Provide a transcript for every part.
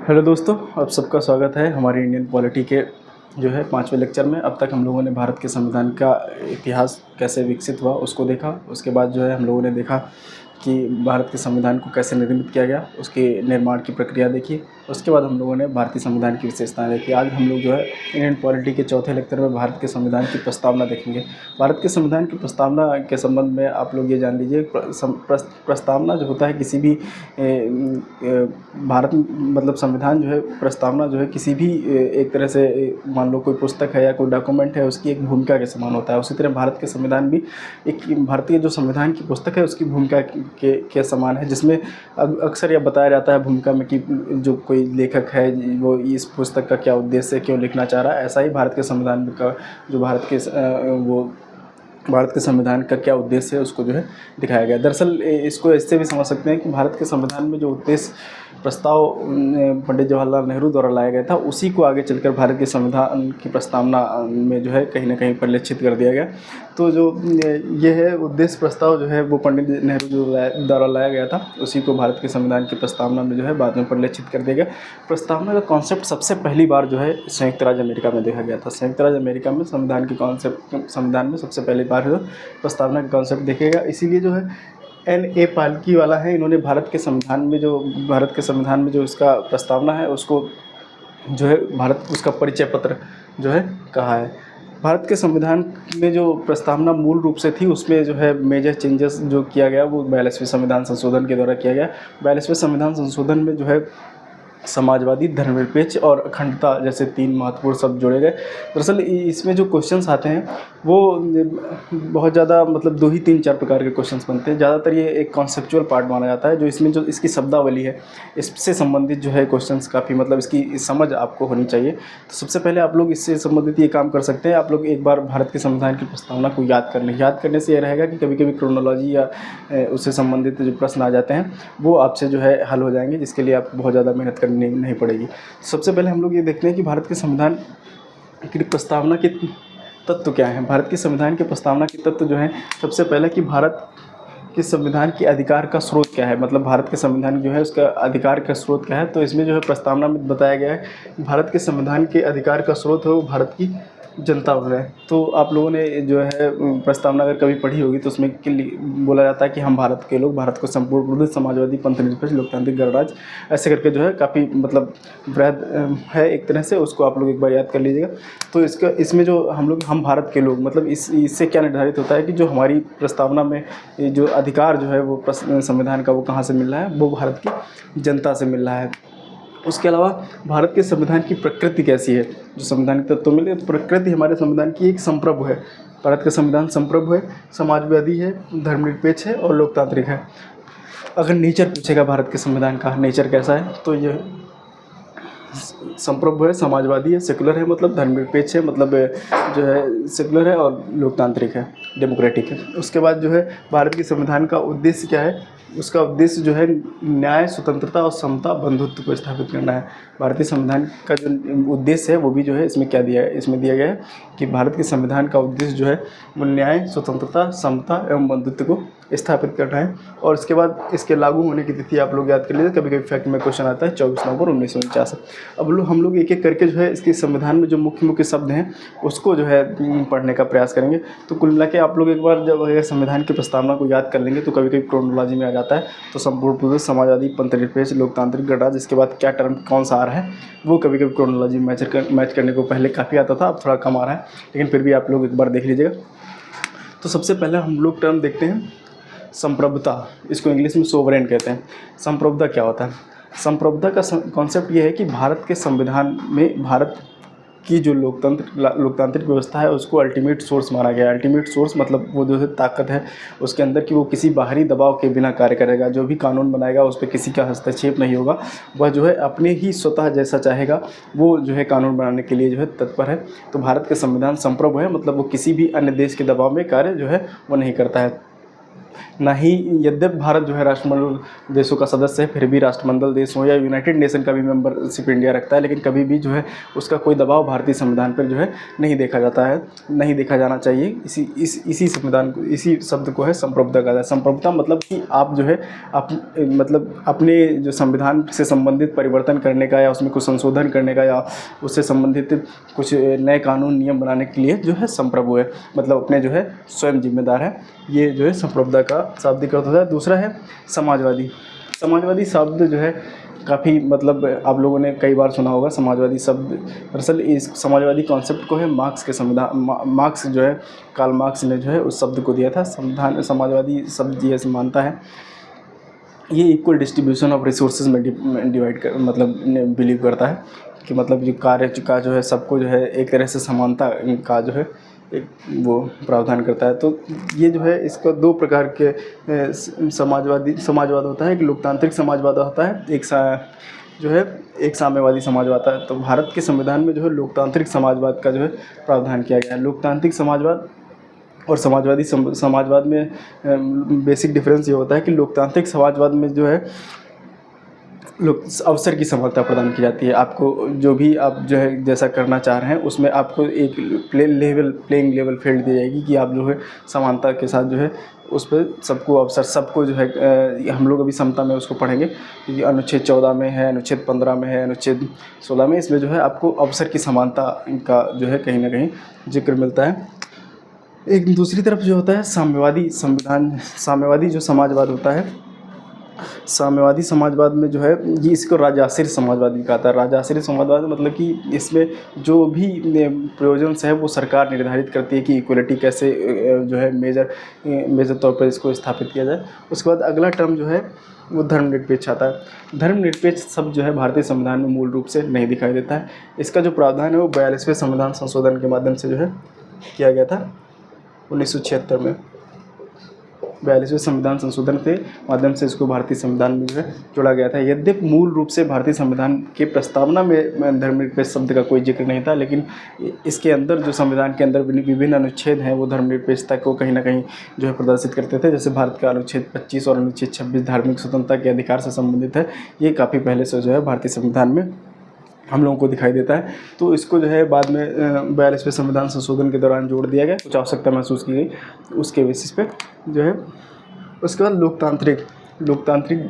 Hello दोस्तों, आप सबका स्वागत है हमारी इंडियन पॉलिटी के जो है 5वें लेक्चर में। अब तक हम लोगों ने भारत के संविधान का इतिहास कैसे विकसित हुआ उसको देखा। उसके बाद जो है हम लोगों ने देखा कि भारत के संविधान को कैसे निर्मित किया गया, उसके निर्माण की प्रक्रिया देखी। उसके बाद हम लोगों ने भारतीय संविधान की विशेषताएं देखी। आज हम लोग जो है इंडियन पॉलिटी के चौथे लेक्चर में भारत के संविधान की प्रस्तावना देखेंगे। भारत के संविधान की प्रस्तावना के संबंध में आप लोग ये जान लीजिए, प्रस्तावना जो होता है किसी भी भारत मतलब संविधान जो है, प्रस्तावना जो है किसी भी एक तरह से मान लो कोई पुस्तक है या कोई डॉक्यूमेंट है, उसकी एक भूमिका के समान होता है। उसी तरह भारत के संविधान भी एक भारतीय जो संविधान की पुस्तक है उसकी भूमिका के समान है, जिसमें अक्सर यह बताया जाता है भूमिका में कि जो कोई लेखक है वो इस पुस्तक का क्या उद्देश्य है, क्यों लिखना चाह रहा है। ऐसा ही भारत के संविधान का जो भारत के संविधान का क्या उद्देश्य है उसको जो है दिखाया गया। दरअसल इसको इससे भी समझ सकते हैं कि भारत के संविधान में जो उद्देश्य प्रस्ताव पंडित जवाहरलाल नेहरू द्वारा लाया गया था, उसी को आगे चलकर भारत के संविधान की प्रस्तावना में जो है कहीं ना कहीं परिलक्षित कर दिया गया। तो जो ये है उद्देश्य प्रस्ताव जो है वो पंडित नेहरू जो द्वारा लाया गया था, उसी को भारत के संविधान की प्रस्तावना में जो है बाद में परिलक्षित कर दिया गया। प्रस्तावना का कॉन्सेप्ट सबसे पहली बार जो है संयुक्त राज्य अमेरिका में देखा गया था। संयुक्त राज्य अमेरिका में संविधान में सबसे पहली बार जो प्रस्तावना का कॉन्सेप्ट देखेगा। इसीलिए जो है N.A. पालकी वाला है, इन्होंने भारत के संविधान में जो इसका प्रस्तावना है उसको जो है भारत उसका परिचय पत्र जो है कहा है। भारत के संविधान में जो प्रस्तावना मूल रूप से थी उसमें जो है मेजर चेंजेस जो किया गया वो 42वें संविधान संशोधन के द्वारा किया गया। 42वें संविधान संशोधन में जो है समाजवादी, धर्मनिरपेक्ष और अखंडता जैसे 3 महत्वपूर्ण शब्द जोड़े गए। दरअसल इसमें जो क्वेश्चंस आते हैं वो बहुत ज़्यादा मतलब 2 ही 3-4 प्रकार के क्वेश्चंस बनते हैं। ज़्यादातर ये एक कॉन्सेप्चुअल पार्ट माना जाता है, जो इसमें जो इसकी शब्दावली है इससे संबंधित जो है क्वेश्चंस काफ़ी मतलब इसकी समझ आपको होनी चाहिए। तो सबसे पहले आप लोग इससे संबंधित ये काम कर सकते हैं, आप लोग एक बार भारत के संविधान की प्रस्तावना को याद करने से ये रहेगा कि कभी कभी क्रोनोलॉजी या उससे संबंधित जो प्रश्न आ जाते हैं वो आपसे जो है हल हो जाएंगे, जिसके लिए आप बहुत ज़्यादा मेहनत करनी नहीं पड़ेगी। सबसे पहले हम लोग ये देखते हैं कि भारत के संविधान की प्रस्तावना के तत्व क्या हैं। भारत के संविधान की प्रस्तावना के तत्व जो हैं, सबसे पहले कि भारत के संविधान के अधिकार का स्रोत क्या है, मतलब भारत के संविधान जो है उसका अधिकार का स्रोत क्या है। तो इसमें जो है प्रस्तावना में बताया गया है भारत के संविधान के अधिकार का स्रोत है वो भारत की जनता है। तो आप लोगों ने जो है प्रस्तावना अगर कभी पढ़ी होगी तो उसमें बोला जाता है कि हम भारत के लोग भारत को संपूर्ण समाजवादी, पंथनिरपेक्ष, लोकतांत्रिक, गणराज्य ऐसे करके जो है काफ़ी मतलब वृहद है एक तरह से, उसको आप लोग एक बार याद कर लीजिएगा। तो इसमें जो हम भारत के लोग मतलब इससे क्या निर्धारित होता है कि जो हमारी प्रस्तावना में जो अधिकार जो है वो संविधान का वो कहाँ से मिल रहा है, वो भारत की जनता से मिल रहा है। उसके अलावा भारत के संविधान की प्रकृति कैसी है, जो संविधान के तत्व मिले, तो प्रकृति हमारे संविधान की एक संप्रभु है। भारत का संविधान संप्रभु है, समाजवादी है, धर्मनिरपेक्ष है और लोकतांत्रिक है। अगर नेचर पूछेगा भारत के संविधान का नेचर कैसा है, तो ये संप्रभु है, समाजवादी है, सेकुलर है मतलब धर्मनिरपेक्ष है मतलब जो है सेकुलर है, और लोकतांत्रिक है, डेमोक्रेटिक है। उसके बाद जो है भारत के संविधान का उद्देश्य क्या है, उसका उद्देश्य जो है न्याय, स्वतंत्रता और समता, बंधुत्व को स्थापित करना है। भारतीय संविधान का जो उद्देश्य है वो भी जो है इसमें क्या दिया है, इसमें दिया गया है कि भारत के संविधान का उद्देश्य जो है वो न्याय, स्वतंत्रता, समता एवं बंधुत्व को स्थापित करना है। और इसके बाद इसके लागू होने की तिथि आप लोग याद कर लीजिए, कभी कभी फैक्ट में क्वेश्चन आता है 24 नवंबर 1949। अब हम लोग एक एक करके जो है इसके संविधान में जो मुख्य मुख्य शब्द हैं उसको जो है पढ़ने का प्रयास करेंगे। तो कुल मिला के आप लोग एक बार जब संविधान की प्रस्तावना को याद कर लेंगे तो कभी कभी क्रोनोलॉजी में आ जाता है, तो संपूर्ण समाजवादी, पंथनिरपेक्ष, लोकतांत्रिक, गणराज्य, इसके बाद क्या टर्म कौन सा आ रहा है वो कभी कभी क्रोनोलॉजी में मैच करने को पहले काफ़ी आता था, अब थोड़ा कम आ रहा है, लेकिन फिर भी आप लोग एक बार देख लीजिएगा। तो सबसे पहले हम लोग टर्म देखते हैं संप्रभुता, इसको इंग्लिश में सोवरेन कहते हैं। संप्रभुता क्या होता है? संप्रभुता का कॉन्सेप्ट ये है कि भारत के संविधान में भारत की जो लोकतांत्रिक व्यवस्था है उसको अल्टीमेट सोर्स माना गया है। अल्टीमेट सोर्स मतलब वो जो है ताकत है उसके अंदर कि वो किसी बाहरी दबाव के बिना कार्य करेगा, जो भी कानून बनाएगा उस पर किसी का हस्तक्षेप नहीं होगा, वह जो है अपने ही स्वतः जैसा चाहेगा वो जो है कानून बनाने के लिए जो है तत्पर है। तो भारत का संविधान संप्रभु है, मतलब वो किसी भी अन्य देश के दबाव में कार्य जो है वो नहीं करता है। ना ही, यद्यपि भारत जो है राष्ट्रमंडल देशों का सदस्य है, फिर भी राष्ट्रमंडल देश हो या यूनाइटेड नेशन का भी मेंबरशिप इंडिया रखता है, लेकिन कभी भी जो है उसका कोई दबाव भारतीय संविधान पर जो है नहीं देखा जाता है, नहीं देखा जाना चाहिए। इसी संविधान को, इसी शब्द को है संप्रभुता कहा जाता है। संप्रभुता मतलब कि आप जो है मतलब अपने जो संविधान से संबंधित परिवर्तन करने का या उसमें कुछ संशोधन करने का या उससे संबंधित कुछ नए कानून नियम बनाने के लिए जो है संप्रभु है, मतलब अपने जो है स्वयं जिम्मेदार है। ये जो है संप्रभुता का शाब्दिक अर्थ होता है। दूसरा है समाजवादी। समाजवादी शब्द जो है काफ़ी, मतलब आप लोगों ने कई बार सुना होगा समाजवादी शब्द। दरअसल इस समाजवादी कॉन्सेप्ट को है मार्क्स के संविधान, मार्क्स जो है कार्ल मार्क्स ने जो है उस शब्द को दिया था। संविधान समाजवादी शब्द ये मानता है ये इक्वल डिस्ट्रीब्यूशन ऑफ रिसोर्सेज में डिवाइड कर, मतलब बिलीव करता है कि मतलब जो कार्य का जो है सबको जो है एक तरह से समानता का जो है एक वो प्रावधान करता है। तो ये जो है इसका दो प्रकार के समाजवाद होता है। एक लोकतांत्रिक समाजवाद होता है, जो है एक साम्यवादी समाजवाद है। तो भारत के संविधान में जो है लोकतांत्रिक समाजवाद का जो है प्रावधान किया गया है। लोकतांत्रिक समाजवाद और समाजवादी समाजवाद में बेसिक डिफरेंस ये होता है कि लोकतांत्रिक समाजवाद में जो है लोग अवसर की समानता प्रदान की जाती है। आपको जो भी आप जो है जैसा करना चाह रहे हैं उसमें आपको एक प्लेइंग लेवल फील्ड दी जाएगी कि आप जो है समानता के साथ जो है उस पर सबको अवसर, सबको जो है हम लोग अभी समता में उसको पढ़ेंगे कि अनुच्छेद 14 में है, अनुच्छेद 15 में है, अनुच्छेद 16 में, इसमें जो है आपको अवसर की समानता का जो है कहीं ना कहीं जिक्र मिलता है। एक दूसरी तरफ जो होता है साम्यवादी संविधान, साम्यवादी जो समाजवाद होता है, साम्यवादी समाजवाद में जो है ये इसको राजाश्रित समाजवाद भी कहता है। राजाश्रित समाजवाद मतलब कि इसमें जो भी प्रयोजन है वो सरकार निर्धारित करती है कि इक्वलिटी कैसे जो है मेजर तौर पर इसको स्थापित किया जाए। उसके बाद अगला टर्म जो है वो धर्मनिरपेक्ष आता है। धर्मनिरपेक्ष शब्द जो है भारतीय संविधान में मूल रूप से नहीं दिखाई देता है। इसका जो प्रावधान है वो 42वें संविधान संशोधन के माध्यम से जो है किया गया था 1976 में। 42वें संविधान संशोधन के माध्यम से इसको भारतीय संविधान में जो है जोड़ा गया था। यद्यपि मूल रूप से भारतीय संविधान के प्रस्तावना में धर्मनिरपेक्ष शब्द का कोई जिक्र नहीं था, लेकिन इसके अंदर जो संविधान के अंदर विभिन्न अनुच्छेद हैं वो धर्मनिरपेक्षता को कहीं ना कहीं जो है प्रदर्शित करते थे। जैसे भारत का अनुच्छेद 25 और अनुच्छेद 26 धार्मिक स्वतंत्रता के अधिकार से संबंधित है। ये काफ़ी पहले से जो है भारतीय संविधान में हम लोगों को दिखाई देता है। तो इसको जो है बाद में 42वें संविधान संशोधन के दौरान जोड़ दिया गया, कुछ आवश्यकता महसूस की गई उसके बेसिस पे जो है। उसके बाद लोकतांत्रिक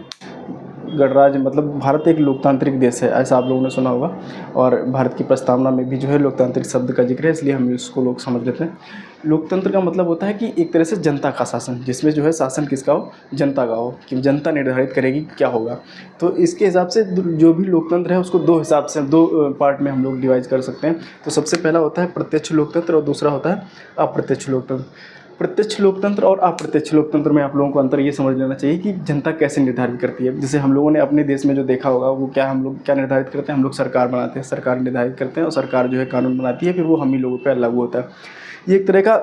गणराज्य, मतलब भारत एक लोकतांत्रिक देश है, ऐसा आप लोगों ने सुना होगा, और भारत की प्रस्तावना में भी जो है लोकतांत्रिक शब्द का जिक्र है, इसलिए हम इसको लोग समझ लेते हैं। लोकतंत्र का मतलब होता है कि एक तरह से जनता का शासन, जिसमें जो है शासन किसका हो, जनता का हो, कि जनता निर्धारित करेगी क्या होगा। तो इसके हिसाब से जो भी लोकतंत्र है उसको दो हिसाब से, दो पार्ट में हम लोग डिवाइड कर सकते हैं। तो सबसे पहला होता है प्रत्यक्ष लोकतंत्र और दूसरा होता है अप्रत्यक्ष लोकतंत्र। प्रत्यक्ष लोकतंत्र और अप्रत्यक्ष लोकतंत्र में आप लोगों को अंतर ये समझ लेना चाहिए कि जनता कैसे निर्धारित करती है। जैसे हम लोगों ने अपने देश में जो देखा होगा वो क्या, हम लोग क्या निर्धारित करते हैं, हम लोग सरकार बनाते हैं, सरकार निर्धारित करते हैं और सरकार जो है कानून बनाती है, फिर वो हम ही लोगों पर लागू होता है। ये एक तरह का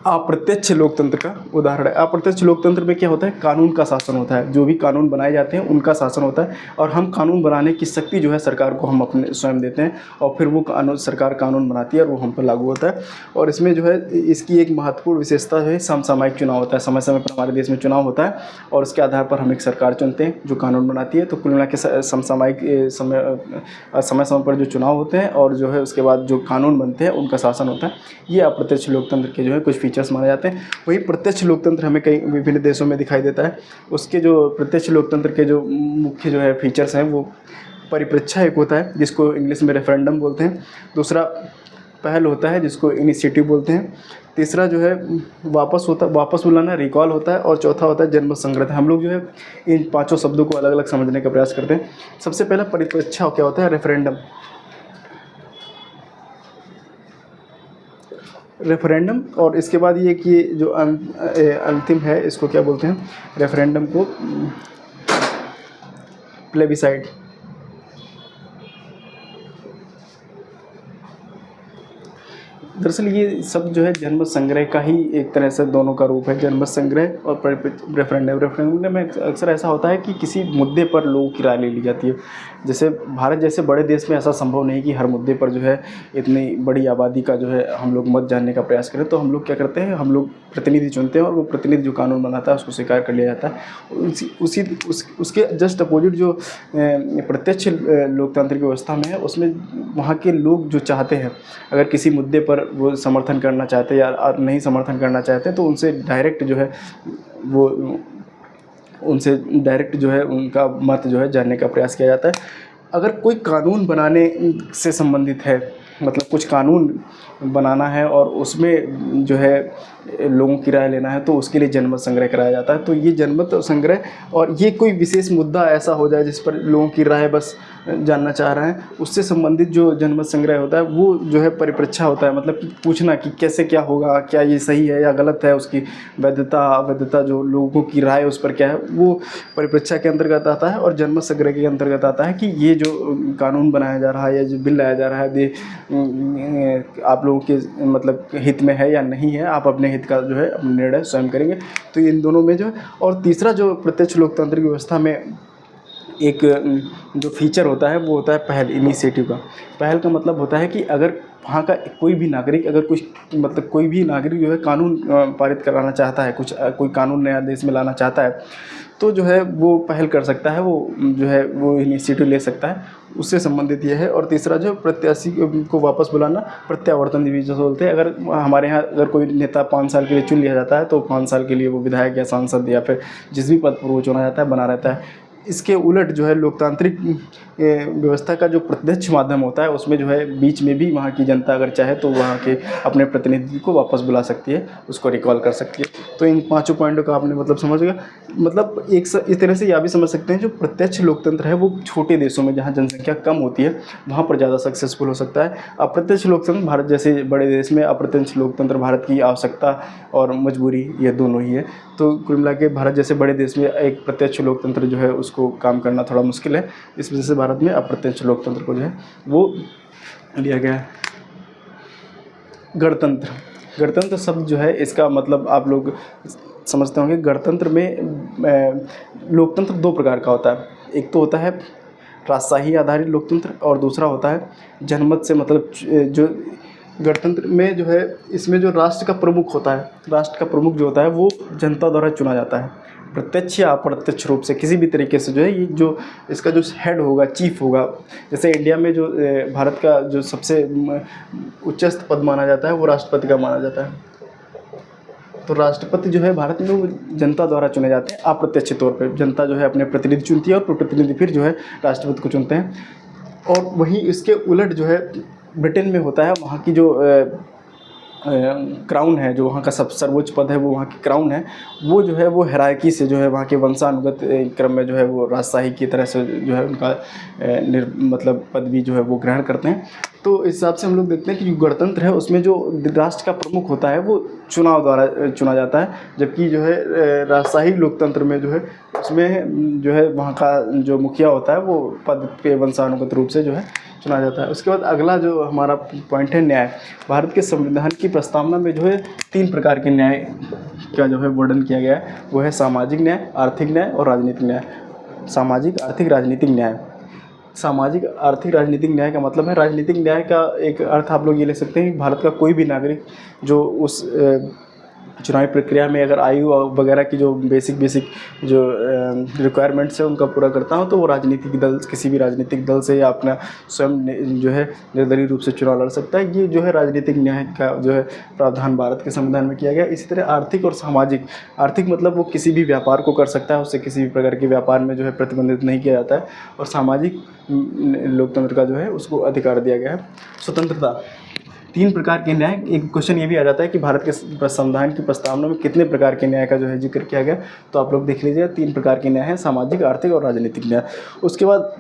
अप्रत्यक्ष लोकतंत्र का उदाहरण है। अप्रत्यक्ष लोकतंत्र में क्या होता है, कानून का शासन होता है, जो भी कानून बनाए जाते हैं उनका शासन होता है, और हम कानून बनाने की शक्ति जो है सरकार को हम अपने स्वयं देते हैं, और फिर वो कानून, सरकार कानून बनाती है और वो हम पर लागू होता है। और इसमें जो है इसकी एक महत्वपूर्ण विशेषता है समसामयिक चुनाव होता है। समय समय पर हमारे देश में चुनाव होता है और उसके आधार पर हम एक सरकार चुनते हैं जो कानून बनाती है। तो कुल मिला के समसामयिक समय समय पर जो चुनाव होते हैं और जो है उसके बाद जो कानून बनते हैं उनका शासन होता है। ये अप्रत्यक्ष लोकतंत्र के जो है कुछ फीचर्स माने जाते हैं। वही प्रत्यक्ष लोकतंत्र हमें कई विभिन्न देशों में दिखाई देता है। उसके जो प्रत्यक्ष लोकतंत्र के जो मुख्य जो है फीचर्स हैं वो परिप्रेक्ष्य एक होता है जिसको इंग्लिश में रेफरेंडम बोलते हैं, दूसरा पहल होता है जिसको इनिशिएटिव बोलते हैं, तीसरा जो है वापस बुलाना रिकॉल होता है, और चौथा होता है जनमत संग्रह। हम लोग जो है इन पांचों शब्दों को अलग अलग समझने का प्रयास करते हैं। सबसे पहला परिप्रेक्ष्य क्या होता है, रेफरेंडम, और इसके बाद ये कि जो अंतिम है इसको क्या बोलते हैं, रेफरेंडम को प्लेबिसाइड। दरअसल ये सब जो है जनमत संग्रह का ही एक तरह से दोनों का रूप है, जनमत संग्रह और रेफरेंडम। रेफरेंडम में अक्सर ऐसा होता है कि किसी मुद्दे पर लोगों की राय ले ली जाती है। जैसे भारत जैसे बड़े देश में ऐसा संभव नहीं कि हर मुद्दे पर जो है इतनी बड़ी आबादी का जो है हम लोग मत जानने का प्रयास करें। तो हम लोग क्या करते हैं, हम लोग प्रतिनिधि चुनते हैं और वो प्रतिनिधि जो कानून बनाता है उसको स्वीकार कर लिया जाता है। उसके जस्ट अपोजिट जो प्रत्यक्ष लोकतांत्रिक व्यवस्था में है, उसमें वहाँ के लोग जो चाहते हैं, अगर किसी मुद्दे पर वो समर्थन करना चाहते हैं या नहीं समर्थन करना चाहते हैं, तो उनसे डायरेक्ट जो है उनका मत जो है जानने का प्रयास किया जाता है। अगर कोई कानून बनाने से संबंधित है, मतलब कुछ कानून बनाना है और उसमें जो है लोगों की राय लेना है, तो उसके लिए जनमत संग्रह कराया जाता है। तो ये जनमत संग्रह, और ये कोई विशेष मुद्दा ऐसा हो जाए जिस पर लोगों की राय बस जानना चाह रहे हैं, उससे संबंधित जो जनमत संग्रह होता है वो जो है परिप्रेक्षा होता है, मतलब कि पूछना कि कैसे क्या होगा, क्या ये सही है या गलत है, उसकी वैधता अवैधता जो लोगों की राय उस पर क्या है, वो परिप्रेक्षा के अंतर्गत आता है और जनमत संग्रह के अंतर्गत आता है कि ये जो कानून बनाया जा रहा है या जो बिल लाया जा रहा है ये आप लोगों के मतलब हित में है या नहीं है, आप अपने हित का जो है अपना निर्णय स्वयं करेंगे। तो इन दोनों में जो है, और तीसरा जो प्रत्यक्ष लोकतांत्रिक व्यवस्था में एक जो फीचर होता है वो होता है पहल, इनिशिएटिव का। पहल का मतलब होता है कि अगर वहाँ का कोई भी नागरिक, अगर कोई भी नागरिक जो है कानून पारित कराना चाहता है, कोई कानून नया देश में लाना चाहता है, तो जो है वो पहल कर सकता है, वो जो है वो इनिशिएटिव ले सकता है, उससे संबंधित ये है। और तीसरा जो प्रत्याशी को वापस बुलाना, प्रत्यावर्तन जो बोलते हैं। अगर हमारे यहाँ अगर कोई नेता 5 साल के लिए चुन लिया जाता है, तो 5 साल के लिए वो विधायक या सांसद या फिर जिस भी पद पर वो चुना जाता है बना रहता है। इसके उलट जो है लोकतांत्रिक व्यवस्था का जो प्रत्यक्ष माध्यम होता है, उसमें जो है बीच में भी वहाँ की जनता अगर चाहे तो वहाँ के अपने प्रतिनिधि को वापस बुला सकती है, उसको रिकॉल कर सकती है। तो इन 5 पॉइंटों का आपने मतलब समझ गया। मतलब इस तरह से यह भी समझ सकते हैं, जो प्रत्यक्ष लोकतंत्र है वो छोटे देशों में जहाँ जनसंख्या कम होती है वहाँ पर ज़्यादा सक्सेसफुल हो सकता है। अप्रत्यक्ष लोकतंत्र भारत जैसे बड़े देश में, अप्रत्यक्ष लोकतंत्र भारत की आवश्यकता और मजबूरी, ये दोनों ही है। तो कुल मिला के भारत जैसे बड़े देश में एक प्रत्यक्ष लोकतंत्र जो है उसको काम करना थोड़ा मुश्किल है। इस वजह से भारत में अप्रत्यक्ष लोकतंत्र को जो है वो लिया गया है। गणतंत्र शब्द जो है इसका मतलब आप लोग समझते होंगे। गणतंत्र में लोकतंत्र 2 प्रकार का होता है। एक तो होता है राजशाही आधारित लोकतंत्र और दूसरा होता है जनमत से, मतलब जो गणतंत्र में जो है इसमें जो राष्ट्र का प्रमुख होता है, राष्ट्र का प्रमुख जो होता है वो जनता द्वारा चुना जाता है, प्रत्यक्ष या अप्रत्यक्ष रूप से किसी भी तरीके से जो है। ये जो इसका जो हेड होगा, चीफ होगा, जैसे इंडिया में जो भारत का जो सबसे उच्चस्थ पद माना जाता है वो राष्ट्रपति का माना जाता है। तो राष्ट्रपति जो है भारत में वो जनता द्वारा चुने जाते हैं अप्रत्यक्ष तौर पे। जनता जो है अपने प्रतिनिधि चुनती है और प्रतिनिधि फिर जो है राष्ट्रपति को चुनते हैं। और वहीं इसके उलट जो है ब्रिटेन में होता है, वहाँ की जो क्राउन है, जो वहाँ का सर्वोच्च पद है वो वहाँ की क्राउन है, वो जो है वो हायरार्की से जो है वहाँ के वंशानुगत क्रम में जो है वो राजशाही की तरह से जो है उनका मतलब पदवी जो है वो ग्रहण करते हैं। तो इस हिसाब से हम लोग देखते हैं कि जो गणतंत्र है उसमें जो राष्ट्र का प्रमुख होता है वो चुनाव द्वारा चुना जाता है, जबकि जो है राजशाही लोकतंत्र में जो है उसमें जो है वहाँ का जो मुखिया होता है वो पद पे वंशानुगत रूप से जो है चुना जाता है। उसके बाद अगला जो हमारा पॉइंट है न्याय। भारत के संविधान की प्रस्तावना में जो है 3 प्रकार के न्याय का जो है वर्णन किया गया है, वो है सामाजिक न्याय, आर्थिक न्याय और राजनीतिक न्याय। सामाजिक, आर्थिक, राजनीतिक न्याय। सामाजिक, आर्थिक, राजनीतिक न्याय का मतलब है, राजनीतिक न्याय का एक अर्थ आप लोग ये ले सकते हैं कि भारत का कोई भी नागरिक जो उस चुनावी प्रक्रिया में अगर आयु वगैरह की जो बेसिक जो रिक्वायरमेंट्स है उनका पूरा करता हो, तो वो राजनीतिक दल, किसी भी राजनीतिक दल से या अपना स्वयं जो है निर्दलीय रूप से चुनाव लड़ सकता है। ये जो है राजनीतिक न्याय का जो है प्रावधान भारत के संविधान में किया गया। इसी तरह आर्थिक और सामाजिक। आर्थिक मतलब वो किसी भी व्यापार को कर सकता है, उससे किसी भी प्रकार के व्यापार में जो है प्रतिबंधित नहीं किया जाता है। और सामाजिक लोकतंत्र का जो है उसको अधिकार दिया गया है। स्वतंत्रता। 3 प्रकार के न्याय। एक क्वेश्चन ये भी आ जाता है कि भारत के संविधान की प्रस्तावना में कितने प्रकार के न्याय का जो है जिक्र किया गया, तो आप लोग देख लीजिए 3 प्रकार के न्याय हैं, सामाजिक, आर्थिक और राजनीतिक न्याय। उसके बाद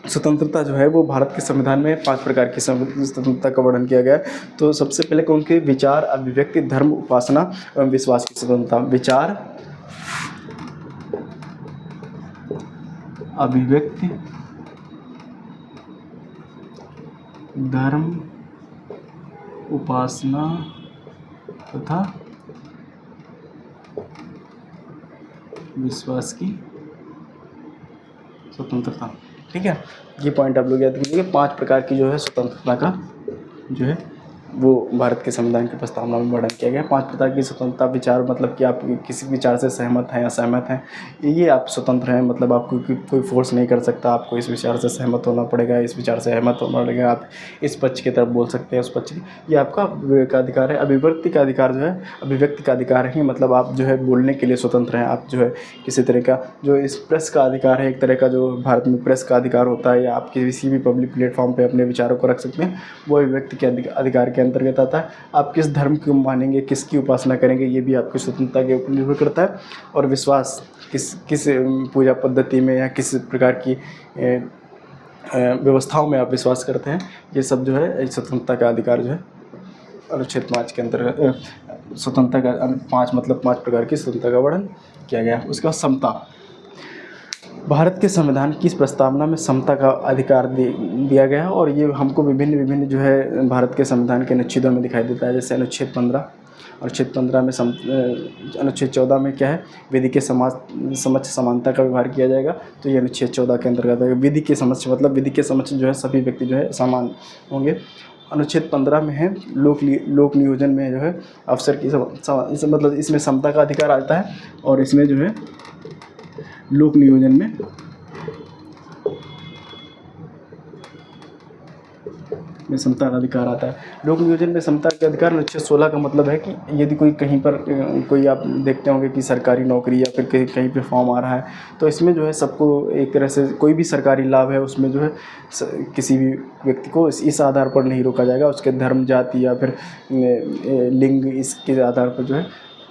स्वतंत्रता जो है वो भारत के संविधान में 5 प्रकार की स्वतंत्रता का वर्णन किया गया है। तो सबसे पहले कौन के विचार, अभिव्यक्ति, धर्म, उपासना एवं विश्वास की स्वतंत्रता। विचार, अभिव्यक्ति, धर्म उपासना तथा विश्वास की स्वतंत्रता। ठीक है, ये पॉइंट आप लोग याद कीजिएगा। 5 प्रकार की जो है स्वतंत्रता का जो है वो भारत के संविधान की प्रस्तावना में वर्णन किया गया है। 5 प्रकार की स्वतंत्रता विचार, मतलब कि आप किसी विचार से सहमत हैं या असहमत हैं, ये आप स्वतंत्र हैं, मतलब आपको कोई फोर्स नहीं कर सकता। आपको इस विचार से सहमत होना पड़ेगा, इस विचार से सहमत होना पड़ेगा, आप इस पक्ष की तरफ बोल सकते हैं, उस पक्ष की, ये आपका विवेक का अधिकार है। अभिव्यक्ति का अधिकार जो है, अभिव्यक्ति का अधिकार है, मतलब आप जो है बोलने के लिए स्वतंत्र हैं। आप जो है किसी तरह का जो इस प्रेस का अधिकार है, एक तरह का जो भारत में प्रेस का अधिकार होता है, या आप किसी भी पब्लिक प्लेटफॉर्म पे अपने विचारों को रख सकते हैं, वो अभिव्यक्ति के अधिकार के अंतर्गत आता है। आप किस धर्म को मानेंगे, किसकी उपासना करेंगे, ये भी आपकी स्वतंत्रता के ऊपर निर्भर करता है। और विश्वास, किस पूजा पद्धति में या किस प्रकार की व्यवस्थाओं में आप विश्वास करते हैं, ये सब जो है स्वतंत्रता का अधिकार जो है अनुच्छेद 5 के अंतर्गत स्वतंत्रता का 5 प्रकार की स्वतंत्रता का वर्णन किया गया। उसके बाद समता। भारत के संविधान की इस प्रस्तावना में समता का अधिकार दिया गया है, और ये हमको विभिन्न जो है भारत के संविधान के अनुच्छेदों में दिखाई देता है। जैसे अनुच्छेद 15, अनुच्छेद 15 में अनुच्छेद 14 में क्या है, विधि के समक्ष समानता का व्यवहार किया जाएगा, तो ये अनुच्छेद 14 के अंतर्गत है। विधि के समक्ष मतलब विधि के समक्ष जो है सभी व्यक्ति जो है समान होंगे। अनुच्छेद 15 में है लोक नियोजन में जो है अफसर की मतलब इसमें समता का अधिकार आता है, और इसमें जो है लोक नियोजन में समता का अधिकार आता है। लोक नियोजन में समता के अधिकार अनुच्छेद 16 का मतलब है कि यदि कोई कहीं पर कोई आप देखते होंगे कि सरकारी नौकरी या फिर कहीं पे फॉर्म आ रहा है, तो इसमें जो है सबको एक तरह से कोई भी सरकारी लाभ है उसमें जो है किसी भी व्यक्ति को इस आधार पर नहीं रोका जाएगा, उसके धर्म, जाति या फिर लिंग, इसके आधार पर जो है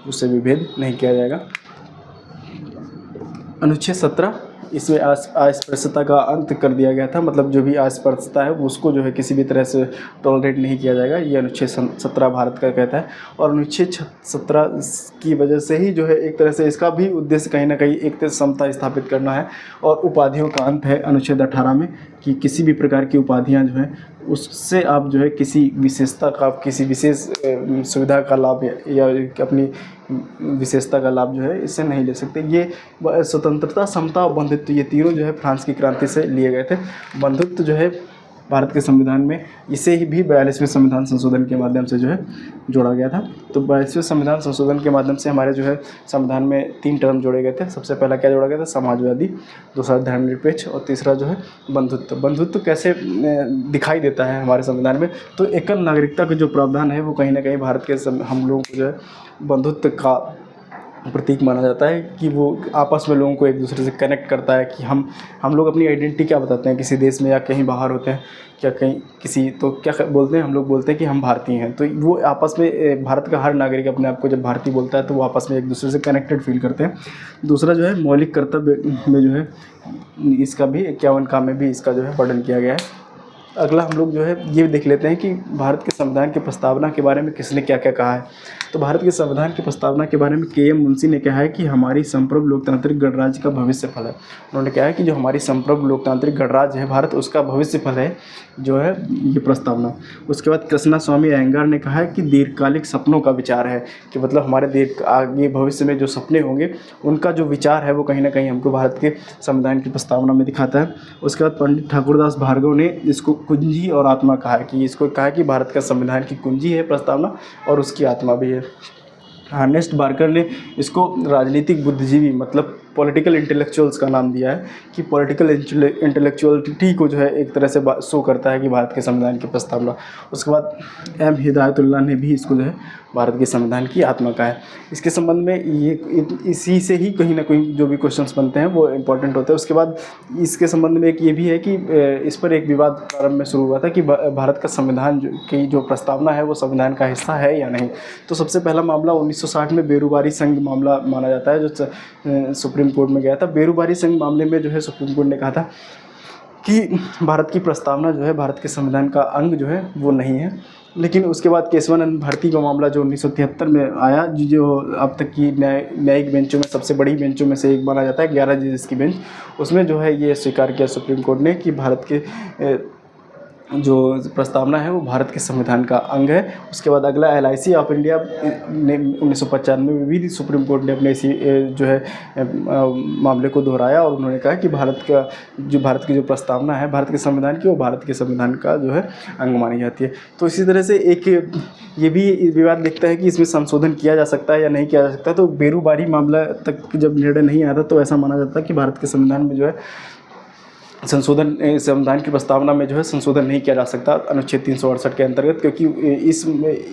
उससे विभेद नहीं किया जाएगा। अनुच्छेद 17, इसमें अस्पृश्यता का अंत कर दिया गया था, मतलब जो भी अस्पृश्यता है उसको जो है किसी भी तरह से टॉलरेट नहीं किया जाएगा, ये अनुच्छेद 17 भारत का कहता है। और अनुच्छेद 17 की वजह से ही जो है एक तरह से इसका भी उद्देश्य कहीं ना कहीं एक तरह समता स्थापित करना है। और उपाधियों का अंत है अनुच्छेद 18 में, कि किसी भी प्रकार की उपाधियां जो है उससे आप जो है किसी विशेषता का, किसी विशेष सुविधा का लाभ या अपनी विशेषता का लाभ जो है इससे नहीं ले सकते। ये स्वतंत्रता, समता और बंधुत्व, ये तीनों जो है फ्रांस की क्रांति से लिए गए थे। बंधुत्व जो है भारत के संविधान में, इसे ही भी 42वें संविधान संशोधन के माध्यम से जो है जोड़ा गया था। तो 42वें संविधान संशोधन के माध्यम से हमारे जो है संविधान में 3 टर्म जोड़े गए थे। सबसे पहला क्या जोड़ा गया था, समाजवादी, दूसरा धर्मनिरपेक्ष, और तीसरा जो है बंधुत्व। बंधुत्व कैसे दिखाई देता है हमारे संविधान में, तो एकल नागरिकता का जो प्रावधान है वो कहीं ना कहीं भारत के हम लोगों को जो है बंधुत्व का प्रतीक माना जाता है, कि वो आपस में लोगों को एक दूसरे से कनेक्ट करता है। कि हम लोग अपनी आइडेंटिटी क्या बताते हैं किसी देश में या कहीं बाहर होते हैं, क्या कहीं किसी तो क्या बोलते हैं, हम लोग बोलते हैं कि हम भारतीय हैं। तो वो आपस में भारत का हर नागरिक अपने आप को जब भारतीय बोलता है तो वो आपस में एक दूसरे से कनेक्टेड फील करते हैं। दूसरा जो है मौलिक कर्तव्य में जो है इसका भी 51 का में भी इसका जो है वर्णन किया गया है। अगला हम लोग जो है ये देख लेते हैं कि भारत के संविधान की प्रस्तावना के बारे में किसने क्या क्या कहा है। तो भारत के संविधान की प्रस्तावना के बारे में के.एम. मुंशी ने कहा है कि हमारी संप्रभु लोकतांत्रिक गणराज्य का भविष्य फल है। उन्होंने कहा है कि जो हमारी संप्रभु लोकतांत्रिक गणराज्य है भारत, उसका भविष्य फल है जो है ये प्रस्तावना। उसके बाद कृष्णा स्वामी अयंगार ने कहा है कि दीर्घकालिक सपनों का विचार है, कि मतलब हमारे आगे भविष्य में जो सपने होंगे उनका जो विचार है वो कहीं ना कहीं हमको भारत के संविधान की प्रस्तावना में दिखाता है। उसके बाद पंडित ठाकुरदास भार्गव ने इसको कुंजी और आत्मा कहा है, कि इसको कहा कि भारत का संविधान की कुंजी है प्रस्तावना और उसकी आत्मा भी है। अर्नेस्ट बार्कर ने इसको राजनीतिक बुद्धिजीवी मतलब पॉलिटिकल इंटेलेक्चुअल्स का नाम दिया है, कि पॉलिटिकल इंटेलेक्चुअलिटी को जो है एक तरह से शो करता है कि भारत के संविधान की प्रस्तावना। उसके बाद एम हिदायतुल्लाह ने भी इसको जो है भारत के संविधान की आत्मा का है। इसके संबंध में ये इसी से ही कहीं ना कहीं जो भी क्वेश्चंस बनते हैं वो इंपॉर्टेंट होते हैं। उसके बाद इसके संबंध में एक ये भी है कि इस पर एक विवाद प्रारंभ में शुरू हुआ था कि भारत का संविधान की जो प्रस्तावना है वो संविधान का हिस्सा है या नहीं। तो सबसे पहला मामला 1960 में बेरूबारी संघ मामला माना जाता है, जो सुप्रीम कोर्ट में गया था। बेरूबारी संघ मामले में जो है सुप्रीम कोर्ट ने कहा था कि भारत की प्रस्तावना जो है भारत के संविधान का अंग जो है वो नहीं है। लेकिन उसके बाद केशवानंद भारती का मामला जो 1973 में आया, जो अब तक की न्यायिक बेंचों में सबसे बड़ी बेंचों में से एक माना जाता है, 11 जजेस की बेंच, उसमें जो है ये स्वीकार किया सुप्रीम कोर्ट ने कि भारत के जो प्रस्तावना है वो भारत के संविधान का अंग है। उसके बाद अगला LIC ऑफ इंडिया ने 1995 में भी सुप्रीम कोर्ट ने अपने इसी जो है मामले को दोहराया और उन्होंने कहा कि भारत की जो प्रस्तावना है भारत के संविधान की, वो भारत के संविधान का जो है अंग मानी जाती है। तो इसी तरह से एक ये भी विवाद दिखता है कि इसमें संशोधन किया जा सकता है या नहीं किया जा सकता। तो बेरूबारी मामला तक जब निर्णय नहीं आया था तो ऐसा माना जाता है कि भारत के संविधान में जो है संविधान की प्रस्तावना में जो है संशोधन नहीं किया जा सकता अनुच्छेद 368 के अंतर्गत, क्योंकि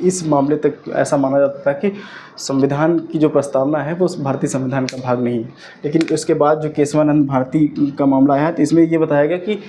इस मामले तक ऐसा माना जाता था कि संविधान की जो प्रस्तावना है वो भारतीय संविधान का भाग नहीं है। लेकिन उसके बाद जो केशवानंद भारती का मामला आया तो इसमें ये बताया गया कि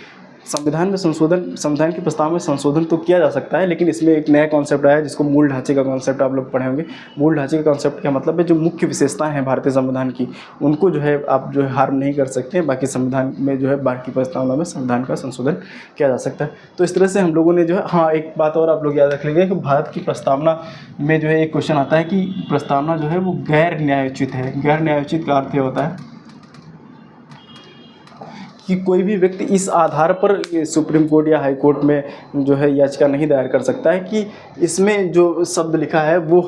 संविधान की प्रस्तावना में संशोधन तो किया जा सकता है, लेकिन इसमें एक नया कॉन्सेप्ट आया जिसको मूल ढांचे का कॉन्सेप्ट आप लोग पढ़े होंगे। मूल ढांचे का कॉन्सेप्ट का मतलब है जो मुख्य विशेषताएं हैं भारतीय संविधान की, उनको जो है आप जो है हार्म नहीं कर सकते हैं। बाकी संविधान में जो है बाकी प्रस्तावना में संविधान का संशोधन किया जा सकता है। तो इस तरह से हम लोगों ने जो है, हाँ एक बात और आप लोग याद रख लीजिए कि भारत की प्रस्तावना में जो है एक क्वेश्चन आता है कि प्रस्तावना जो है वो गैर न्यायोचित है। गैर न्यायोचित का अर्थ ये होता है कि कोई भी व्यक्ति इस आधार पर सुप्रीम कोर्ट या हाई कोर्ट में जो है याचिका नहीं दायर कर सकता है कि इसमें जो शब्द लिखा है वो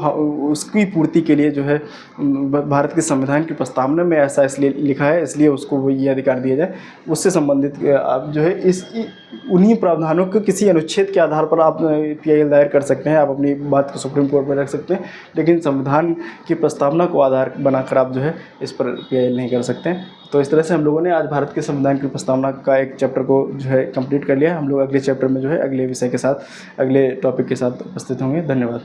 उसकी पूर्ति के लिए जो है भारत के संविधान की प्रस्तावना में ऐसा इसलिए लिखा है, इसलिए उसको वो ये अधिकार दिया जाए। उससे संबंधित आप जो है उन्हीं प्रावधानों के किसी अनुच्छेद के आधार पर आप PIL दायर कर सकते हैं, आप अपनी बात को सुप्रीम कोर्ट में रख सकते हैं, लेकिन संविधान की प्रस्तावना को आधार बनाकर आप जो है इस पर PIL नहीं कर सकते हैं। तो इस तरह से हम लोगों ने आज भारत के संविधान की प्रस्तावना का एक चैप्टर को जो है कंप्लीट कर लिया। हम लोग अगले चैप्टर में जो है अगले विषय के साथ, अगले टॉपिक के साथ उपस्थित होंगे। धन्यवाद।